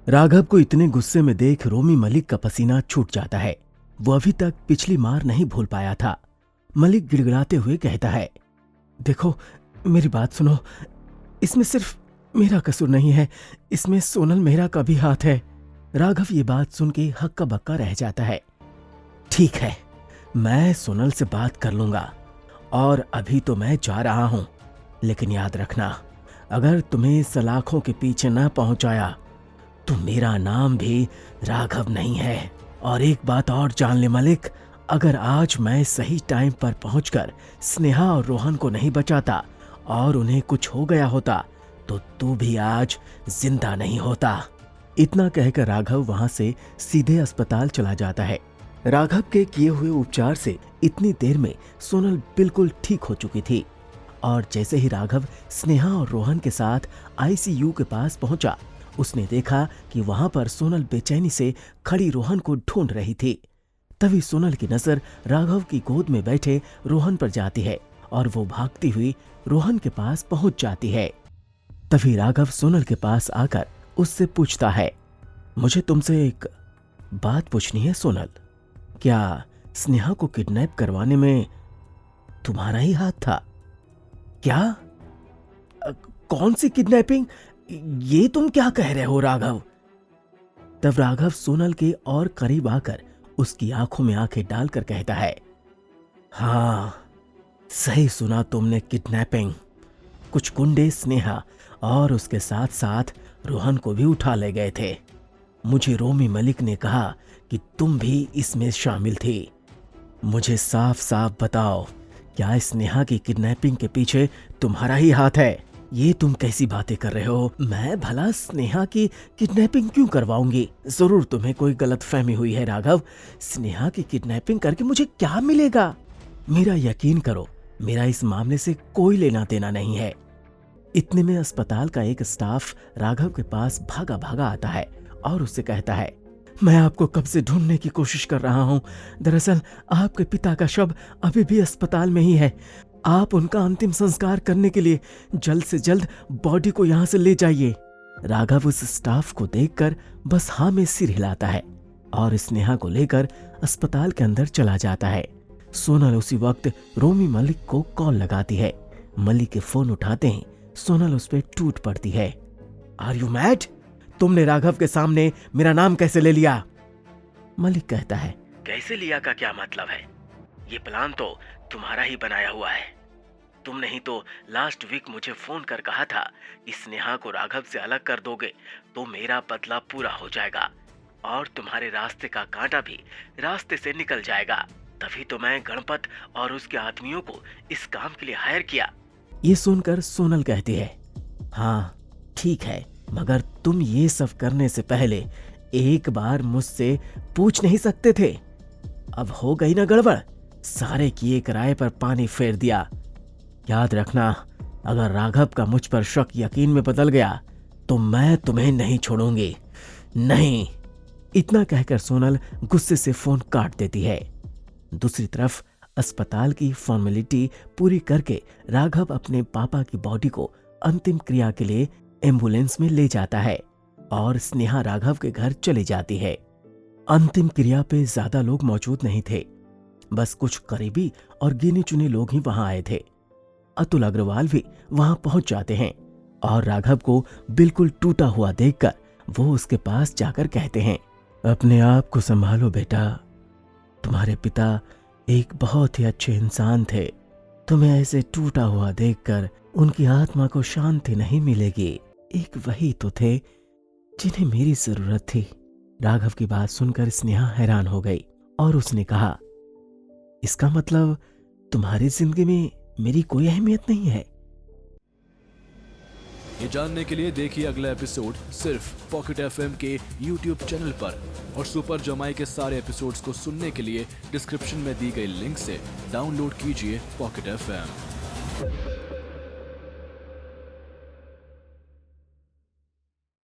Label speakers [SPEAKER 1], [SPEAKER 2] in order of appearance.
[SPEAKER 1] राघव को इतने गुस्से में देख रोमी मलिक का पसीना छूट जाता है। वो अभी तक पिछली मार नहीं भूल पाया था। मलिक गिड़गिड़ाते हुए कहता है, देखो मेरी बात सुनो, इसमें सिर्फ मेरा कसूर नहीं है, इसमें सोनल मेहरा का भी हाथ है। राघव ये बात सुन के हक्का बक्का रह जाता है। ठीक है, मैं सोनल से बात कर लूंगा और अभी तो मैं जा रहा हूं, लेकिन याद रखना, अगर तुम्हें सलाखों के पीछे न पहुंचाया तो मेरा नाम भी राघव नहीं है। और एक बात और जान ले मलिक, अगर आज मैं सही टाइम पर पहुंचकर स्नेहा और रोहन को नहीं बचाता और उन्हें कुछ हो गया होता तो तू भी आज जिंदा नहीं होता। इतना कहकर राघव वहां से सीधे अस्पताल चला जाता है। राघव के किए हुए उपचार से इतनी देर में सोनल बिल्कुल ठीक हो चुकी थी और जैसे ही राघव स्नेहा और रोहन के साथ आईसीयू के पास पहुंचा, उसने देखा कि वहां पर सोनल बेचैनी से खड़ी रोहन को ढूंढ रही थी। तभी सोनल की नजर राघव की गोद में बैठे रोहन पर जाती है और वो भागती हुई रोहन के पास पहुंच जाती है। तभी राघव सोनल के पास आकर उससे पूछता है, मुझे तुमसे एक बात पूछनी है सोनल, क्या स्नेहा को किडनैप करवाने में तुम्हारा ही हाथ था क्या? कौन सी किडनैपिंग? ये तुम क्या कह रहे हो राघव? तब राघव सोनल के और करीब आकर उसकी आंखों में आंखें डालकर कहता है, हाँ सही सुना तुमने, किडनैपिंग। कुछ गुंडे स्नेहा और उसके साथ साथ रोहन को भी उठा ले गए थे। मुझे रोमी मलिक ने कहा कि तुम भी इसमें शामिल थी। मुझे साफ साफ बताओ, क्या स्नेहा की किडनैपिंग के पीछे तुम्हारा ही हाथ है? ये तुम कैसी बातें कर रहे हो? मैं भला स्नेहा की किडनैपिंग क्यों करवाऊंगी? जरूर तुम्हें कोई गलतफहमी हुई है राघव। स्नेहा की किडनैपिंग करके मुझे क्या मिलेगा? मेरा यकीन करो, मेरा इस मामले से कोई लेना देना नहीं है। इतने में अस्पताल का एक स्टाफ राघव के पास भागा भागा आता है और उससे कहता है, मैं आपको कब से ढूंढने की कोशिश कर रहा हूं। दरअसल आपके पिता का शव अभी भी अस्पताल में ही है। आप उनका अंतिम संस्कार करने के लिए जल्द से जल्द बॉडी को यहां से ले जाइए। राघव उस स्टाफ को देखकर बस हाँ में सिर हिलाता है और स्नेहा को लेकर अस्पताल के अंदर चला जाता है। सोनल उसी वक्त रोमी मलिक को कॉल लगाती है। मलिक के फोन उठाते ही सोनल उस पर टूट पड़ती है। Are you mad? तुमने राघव के सामने मेरा नाम कैसे ले लिया? मलिक कहता है, कैसे लिया का क्या मतलब है? ये प्लान तो तुम्हारा ही बनाया हुआ है। तुमने ही तो लास्ट वीक मुझे फोन कर कहा था कि स्नेहा को राघव से अलग कर दोगे तो मेरा बदला पूरा हो जाएगा और तुम्हारे रास्ते का कांटा भी रास्ते से निकल जाएगा। तभी तो मैं गणपत और उसके आदमियों को इस काम के लिए हायर किया। ये सुनकर सोनल कहती है, हाँ ठीक है, मगर तुम ये सब करने से पहले एक बार मुझसे पूछ नहीं सकते थे? अब हो गई ना गड़बड़, सारे किए किराए पर पानी फेर दिया। याद रखना, अगर राघव का मुझ पर शक यकीन में बदल गया तो मैं तुम्हें नहीं छोड़ूंगी, नहीं। इतना कहकर सोनल गुस्से से फोन काट देती है। दूसरी तरफ अस्पताल की फॉर्मेलिटी पूरी करके राघव अपने पापा की बॉडी को अंतिम क्रिया के लिए एम्बुलेंस में ले जाता है और स्नेहा राघव के घर चली जाती है। अंतिम क्रिया पे ज्यादा लोग मौजूद नहीं थे, बस कुछ करीबी और गिने चुने लोग ही वहां आए थे। अतुल अग्रवाल भी वहां पहुंच जाते हैं और राघव को बिल्कुल टूटा हुआ देखकर वो उसके पास जाकर कहते हैं, अपने आप को संभालो बेटा, तुम्हारे पिता एक बहुत ही अच्छे इंसान थे। तुम्हें ऐसे टूटा हुआ देखकर उनकी आत्मा को शांति नहीं मिलेगी। एक वही तो थे जिन्हें मेरी जरूरत थी। राघव की बात सुनकर स्नेहा हैरान हो गई और उसने कहा, इसका मतलब तुम्हारी जिंदगी में मेरी कोई अहमियत नहीं है?
[SPEAKER 2] ये जानने के लिए देखिए अगला एपिसोड सिर्फ पॉकेट एफएम के YouTube चैनल पर और सुपर जमाई के सारे एपिसोड्स को सुनने के लिए डिस्क्रिप्शन में दी गई लिंक से डाउनलोड कीजिए पॉकेट एफएम।